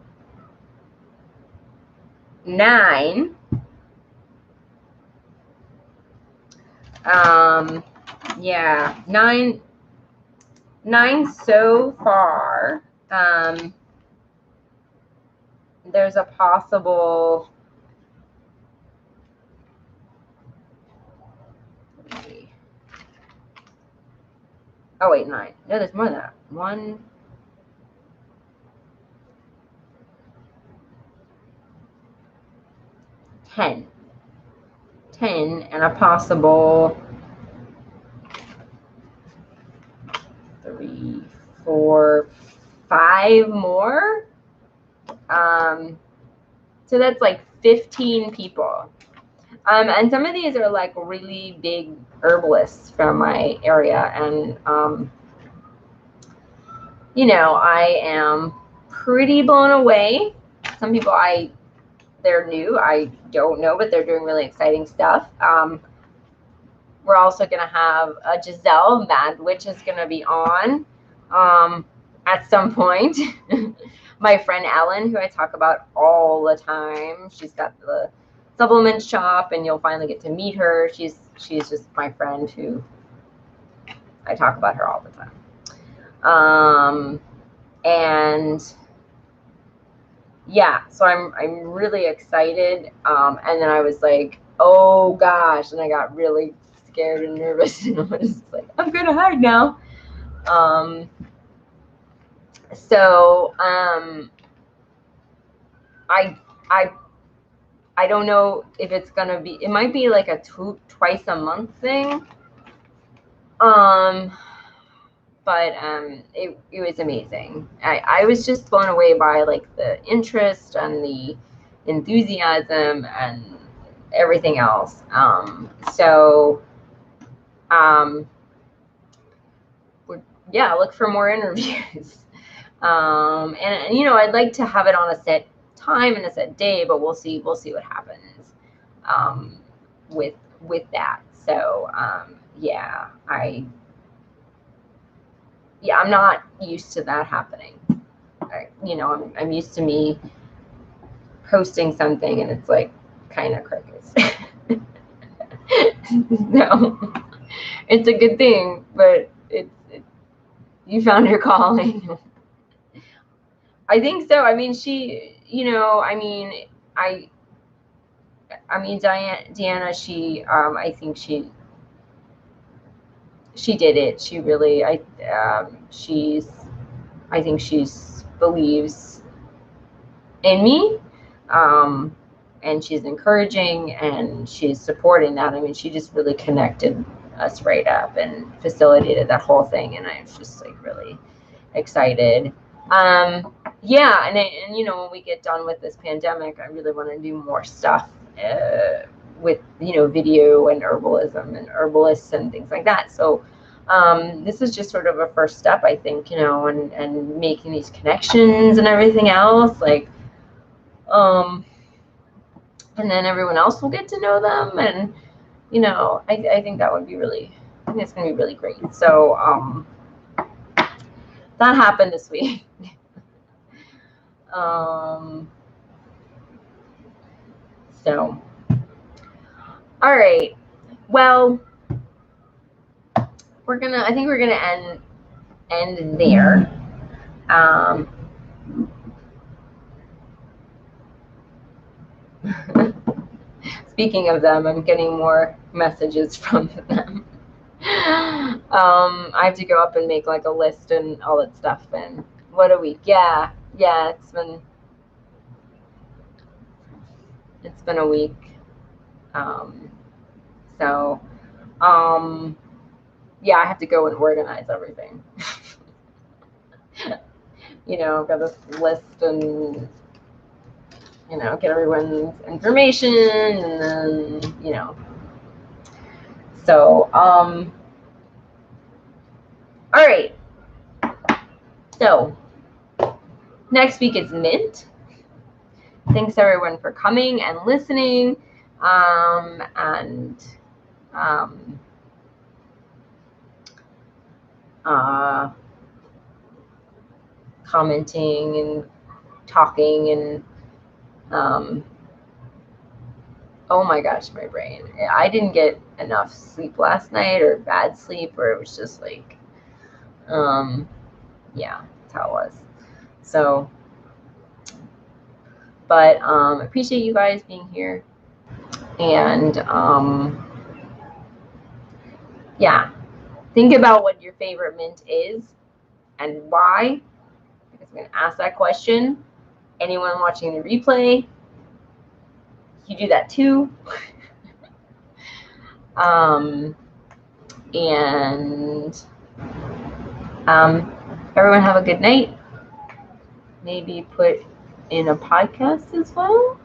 9. Yeah, 9 so far. There's a possible, oh wait, 9. No, there's more than that. 1, 10. 10 and a possible 3, 4, 5 more. So that's like 15 people. And some of these are like really big herbalists from my area. And, you know, I am pretty blown away. Some people they're new. I don't know, but they're doing really exciting stuff. We're also going to have Giselle Mad Witch is going to be on at some point. My friend Ellen, who I talk about all the time, she's got the supplement shop, and you'll finally get to meet her. She's just my friend who I talk about her all the time. And yeah, so I'm really excited. And then I was like, oh gosh, and I got really scared and nervous, and I was like, I'm gonna hide now. So I don't know if it's gonna be. It might be like a twice a month thing. But it was amazing. I was just blown away by like the interest and the enthusiasm and everything else. Yeah, look for more interviews. And you know, I'd like to have it on a set time and a set day, but we'll see what happens with that. So yeah, yeah, I'm not used to that happening. I'm used to me posting something and it's like kind of crickets. No, it's a good thing, but you found your calling. I think so. I mean, Deanna, I think she did it. She really, I think she's believes in me, and she's encouraging and she's supporting that. I mean, she just really connected us right up and facilitated that whole thing, and I was just like really excited. Yeah, and when we get done with this pandemic, I really want to do more stuff with video and herbalism and herbalists and things like that. So this is just sort of a first step, I think, and making these connections and everything else, like, and then everyone else will get to know them, and I think that would be really, I think it's gonna be really great. So that happened this week. So, all right. Well, I think we're gonna end there. Speaking of them, I'm getting more messages from them. I have to go up and make like a list and all that stuff. And what a week! Yeah, it's been a week. So, yeah, I have to go and organize everything. I've got this list and get everyone's information, and then so all right. So next week is mint. Thanks everyone for coming and listening, and commenting and talking, and oh my gosh, my brain. I didn't get enough sleep last night, or bad sleep, or it was just like, yeah, that's how it was. So, but appreciate you guys being here, and yeah, think about what your favorite mint is and why, because I'm going to ask that question. Anyone watching the replay, you do that too. And everyone have a good night. Maybe put in a podcast as well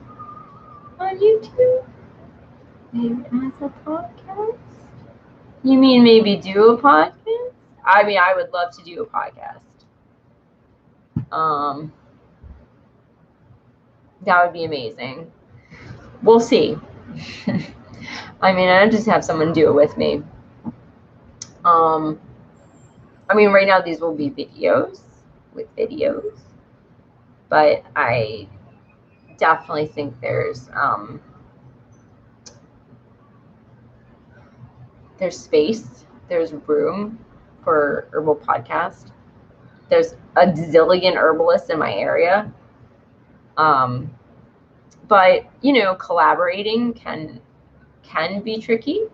on YouTube. Maybe as a podcast. You mean maybe do a podcast? I mean, I would love to do a podcast. That would be amazing. We'll see. I mean, I just have someone do it with me. I mean, right now these will be videos, but I definitely think there's space, there's room for herbal podcast. There's a zillion herbalists in my area. But collaborating can be tricky.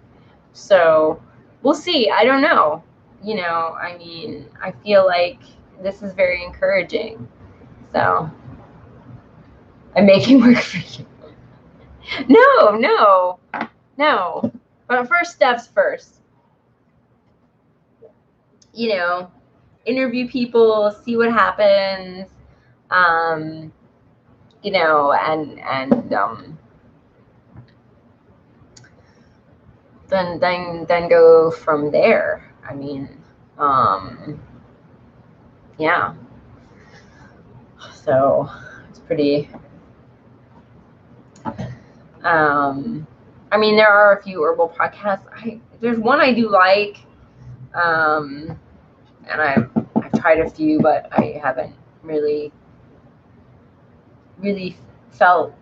So we'll see. I don't know. I mean, I feel like this is very encouraging. So I'm making work for you. No. But first steps first. Interview people, see what happens. And then go from there. I mean, yeah. So it's pretty. I mean, there are a few herbal podcasts. There's one I do like, and tried a few, but I haven't really felt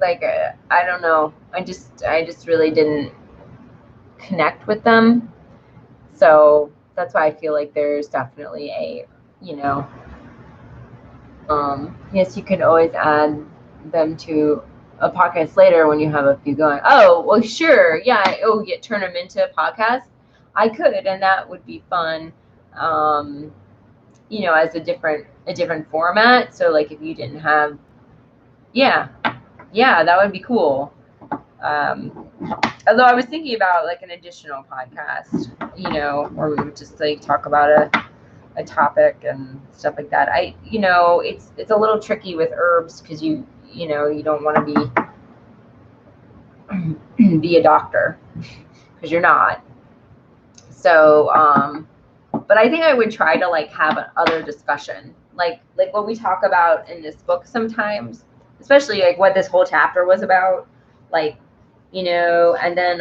like I don't know. I just really didn't connect with them. So that's why I feel like there's definitely a, yes, you can always add them to a podcast later when you have a few going. Oh, well, sure. Yeah. Oh, turn them into a podcast. I could, and that would be fun. As a different format. So like if you didn't have, yeah, that would be cool. Although I was thinking about like an additional podcast, where we would just like talk about a topic and stuff like that. It's a little tricky with herbs because you don't want to be a doctor because you're not. So, but I think I would try to like have another discussion, like what we talk about in this book sometimes, especially like what this whole chapter was about, like, and then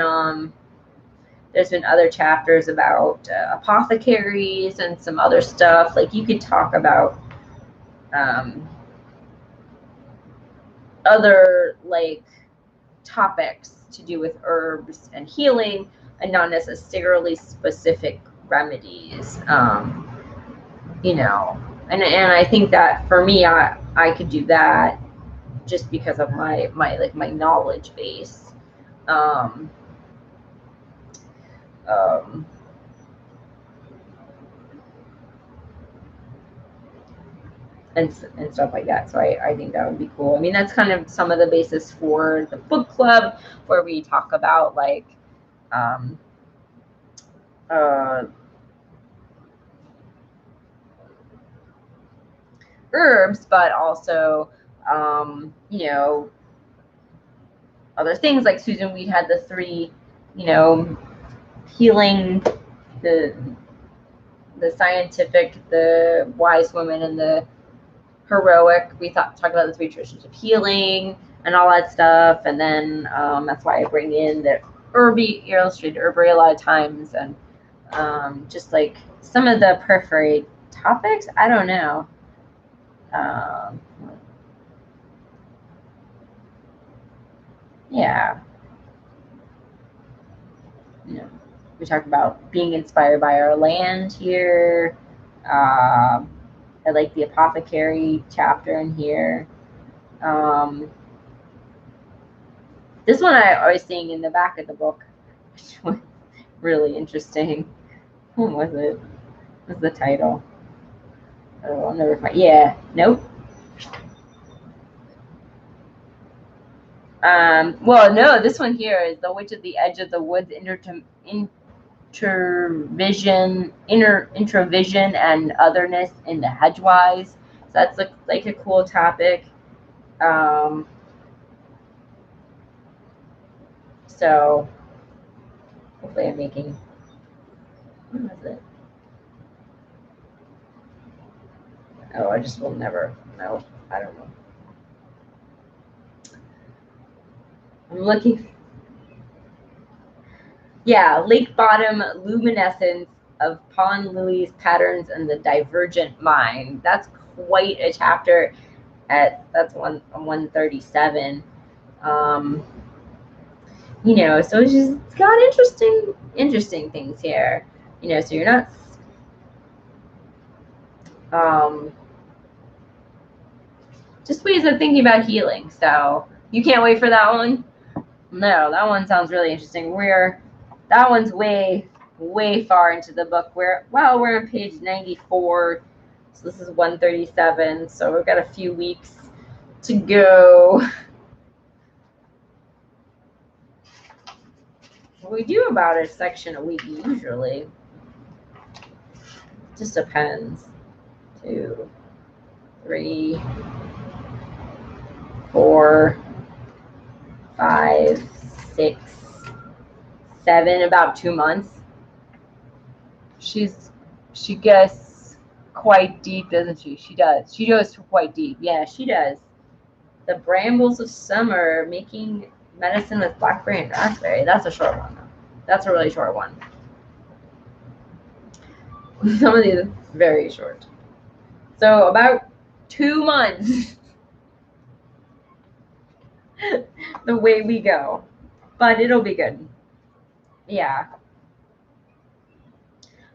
there's been other chapters about apothecaries and some other stuff. Like you could talk about other like topics to do with herbs and healing, and not necessarily specific remedies. And I think that for me, I could do that just because of my knowledge base. And stuff like that. So I think that would be cool. I mean, that's kind of some of the basis for the book club, where we talk about like herbs, but also other things. Like Susan Weed had the 3 healing, the scientific, the wise woman, and the heroic. We talked about the 3 traditions of healing and all that stuff. And then that's why I bring in the illustrated herbery a lot of times, and just like some of the periphery topics. I don't know. Yeah. We talked about being inspired by our land here. I like the apothecary chapter in here. This one I was seeing in the back of the book, which was really interesting. What was it? What's the title? Oh, I'll never find. Yeah, nope. Well, no, this one here is The Witch at the Edge of the Woods, intravision and otherness in the Hedgewise. So that's like a cool topic. So hopefully I'm making. What was it? Oh, I just will never. No, I don't know. I'm looking. Yeah, lake bottom luminescence of pond lilies, patterns, and the divergent mind. That's quite a chapter. That's 137. So it's got interesting things here. So you're not. Just ways of thinking about healing. So you can't wait for that one. No, that one sounds really interesting. That one's way far into the book. We're on page 94, so this is 137. So we've got a few weeks to go. We do about a section a week usually. Just depends. 2, 3, 4, 5, 6, 7, about 2 months. She gets quite deep, doesn't she? She does. She goes quite deep. Yeah, she does. The Brambles of Summer, making medicine with blackberry and raspberry. That's a short one, though. That's a really short one. Some of these very short. So about 2 months. The way we go. But it'll be good. Yeah.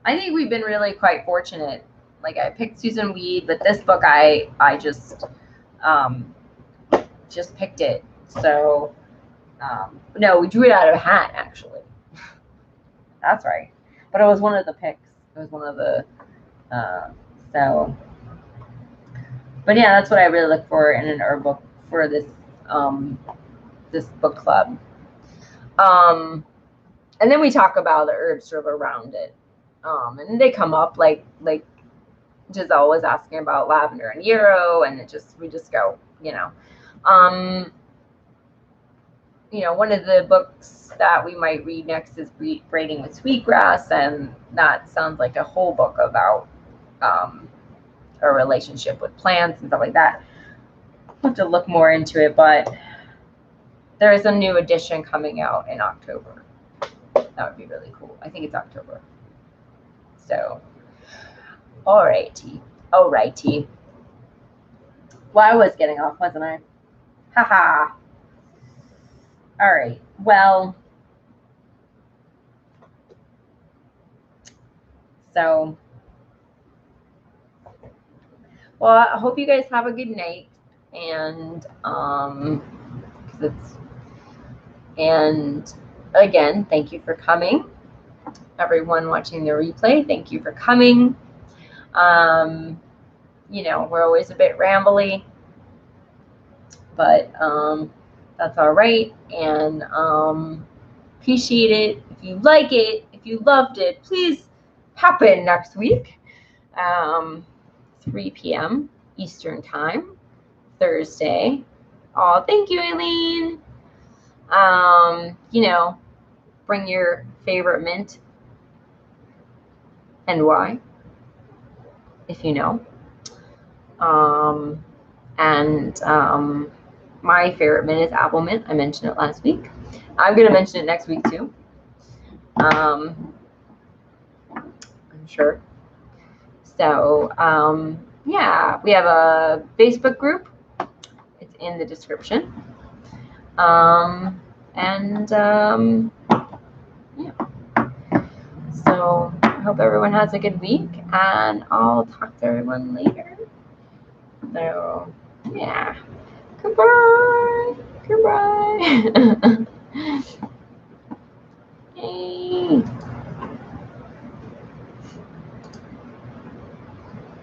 I think we've been really quite fortunate. Like I picked Susan Weed, but this book I just picked it. So no, we drew it out of a hat actually. That's right. But it was one of the picks. It was one of the so. But yeah, that's what I really look for in an herb book for this this book club. And then we talk about the herbs sort of around it. And they come up like Giselle was asking about lavender and yarrow, and we just go, you know. One of the books that we might read next is Braiding with Sweetgrass, and that sounds like a whole book about a relationship with plants and stuff like that. I'll have to look more into it, but there is a new edition coming out in October. That would be really cool. I think it's October. So, alrighty. Well, I was getting off, wasn't I? Haha. All right. Well, so, I hope you guys have a good night, and again, thank you for coming. Everyone watching the replay, thank you for coming. We're always a bit rambly, but that's all right, and appreciate it. If you like it, if you loved it, please pop in next week, 3 p.m. Eastern Time, Thursday. Oh, thank you, Aileen. Bring your favorite mint and why, if you know. My favorite mint is apple mint. I mentioned it last week. I'm going to mention it next week too. I'm sure. So, yeah, we have a Facebook group. It's in the description. Yeah. So I hope everyone has a good week, and I'll talk to everyone later. So, yeah. Goodbye. Hey.